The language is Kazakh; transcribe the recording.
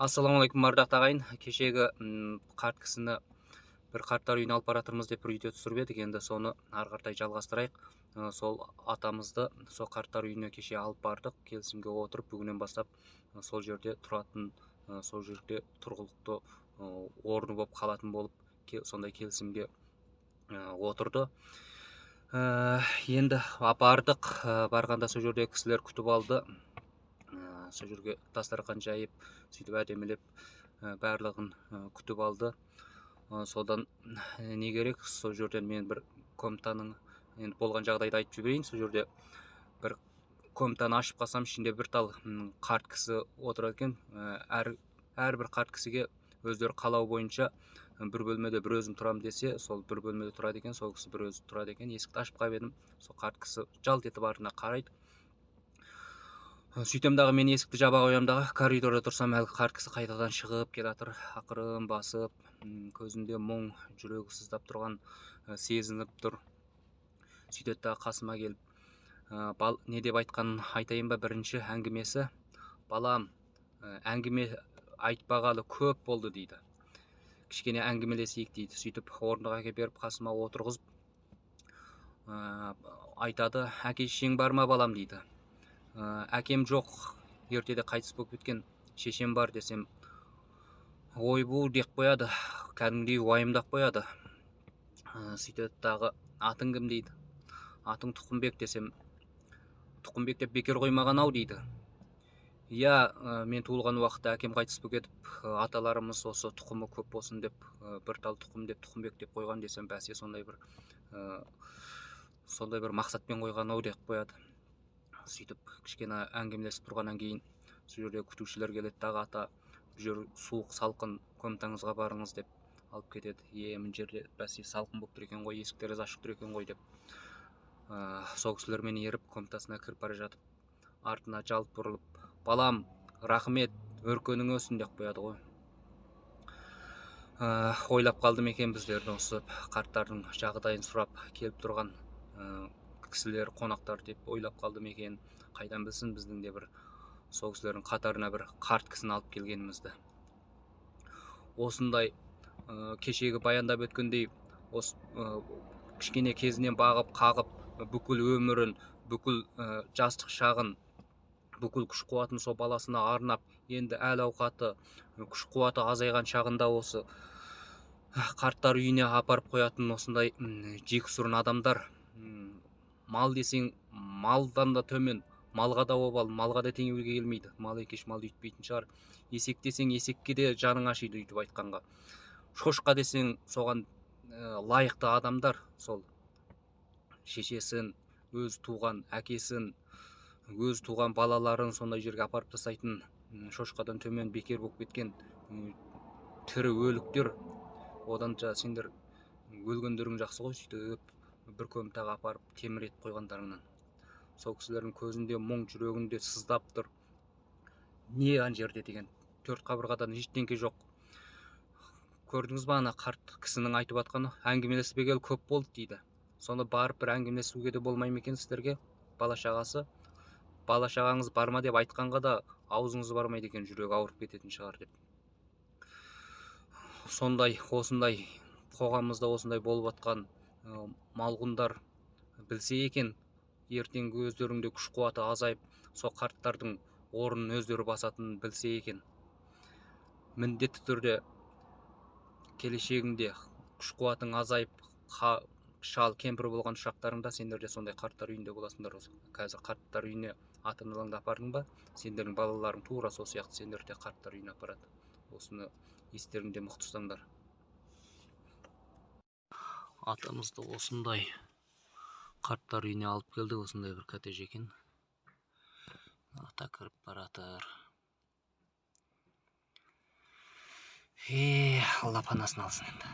Ассалаумағалейкум ардақты ағайын. Кешегі қарт кісіні бір қарттар үйіне алып баратырмыз деп бір видео түсіріп едік. Енді соны ары қаратай жалғастырайық. Сол атамызды сол қарттар үйіне кеше алып бардық. Келісімге отырып, бүгіннен бастап сол жерде тұратын, сол жерде тұрғылықты орны болып қалатын болып, сондай келісімге отырды. Енді апардық, барғанда сол жерде кісілер күтіп алды. Сол жерге дастархан жайып, сөйтіп әдемілеп барлығын күтіп алды. Содан не керек, сол жерден мен бір комнатаның енді болған жағдайды айтып жіберейін. Сол жерде бір комнатаны ашып қалсам, ішінде бір тал қарт кісі отырады екен. Әрбір қарт кісіге өздері қалау бойынша бір бөлмеде бір өзім тұрам десе, сол бір бөлмеде тұрады екен. Сол кісі бір өзі тұрады екен. Есікті ашып қап едім, сол қарт кісі жалт етіп артына қарайды. Сөйтем дағы мен есікті жаба қоям дағы, коридорда тұрсам, әлгі қарт кісі қайтадан шығып келатыр, ақырын басып, көзінде мұң, жүрегі сыздап тұрған сезініп тұр. Сөйтеді дағы қасыма келіп, не деп айтқанын айтайын ба? Бірінші әңгімесі: балам, әңгіме айтпағалы көп болды дейді. Кішкене әңгімелесейік дейді. Сөйтіп орындыққа әкеп беріп қасыма отырғызып айтады: әке шешең бар ма балам дейді. Әкем жоқ, ертеде қайтыс болып кеткен, шешем бар десем, ойбу деп қояды, кәдімгідей уайымдап қояды. Сөйтеді дағы: атың кім дейді. Атың Тұқымбек десем, Тұқымбек деп бекер қоймаған ау дейді. Иә, мен туылған уақытта әкем қайтыс болып кетіп, аталарымыз осы тұқымы көп болсын деп, бір тал тұқым деп Тұқымбек деп қойған десем, бәсе сондай бір мақсатпен қойған ау деп қояды. Сөйтіп кішкене әңгімелесіп тұрғаннан кейін сол жерде күтушілер келеді дағы: ата, бұл жер суық, салқын, комнатаңызға барыңыз деп алып кетеді. Мына жерде бәсе салқын болып тұр екен ғой, есіктер ашық тұр екен ғой деп, сол кісілермен еріп комнатасына кіріп бара жатып, артына жалт бұрылып: балам, рахмет, өркенің өсін деп қояды ғой. Ойлап қалдым екен, біздердің осы қарттардың жағдайын сұрап келіп тұрған кісілер, қонақтар деп ойлап қалдым екен. Қайдан білсін, біздің де бір сол кісілердің қатарына бір қарт кісіні алып келгенімізді. Осындай кешегі баяндап өткендей, осы кішкене кезінен бағып қағып, бүкіл өмірін, бүкіл жастық шағын, бүкіл күш қуатын сол баласына арнап, енді әл ауқаты, күш қуаты азайған шағында осы қарттар үйіне апарып қоятын осындай жексұрын адамдар. Мал десең, малдан да төмен, малға да обал, малға да теңеуге келмейді. Мал екеш мал үйтпейтін шығар. Есек десең, есекке де жаның ашиды, үйтіп айтқанға. Шошқа десең, соған лайықты адамдар, сол шешесін, өз туған әкесін, өз туған балаларын сондай жерге апарып тастайтын, шошқадан төмен бекер болып кеткен тірі өліктер. Одан сендер өлгендерің жақсы ғой, сөйтіп бір комнатаға апарып темір етіп қойғандарыңнан. Сол кісілердің көзінде мұң, жүрегінде сыздап тұр. Не ана жерде деген, төрт қабырғадан ештеңке жоқ. Көрдіңіз ба, ана қарт кісінің айтып атқаны: әңгімелеспегелі көп болды дейді. Соны барып бір әңгімелесуге де болмай ма екен сіздерге? Бала шағасы, бала шағаңыз бар ма деп айтқанға да аузыңыз бармайды екен, жүрегі ауырып кететін шығар деп. Сондай, осындай қоғамымызда осындай болып атқан малғұндар білсе екен, ертеңгі өздерінде күш қуаты азайып, сол қарттардың орнын өздері басатынын білсе екен, міндетті түрде келешегіңде күш қуатың азайып, шал кемпір болған шақтарыңда сендер де сондай қарттар үйінде боласыңдар. Қазір қарттар үйіне ата-аналарыңды апардың ба? Сендердің балаларың тура сол сияқты сендер де қарттар үйіне апарады. Осыны естеріңде мықты ұстаңдар. Атамызды осындай қарттар үйіне алып келді, осындай бір коттедж екен. Ата кіріп баратыр. Алла панасын алсын енді.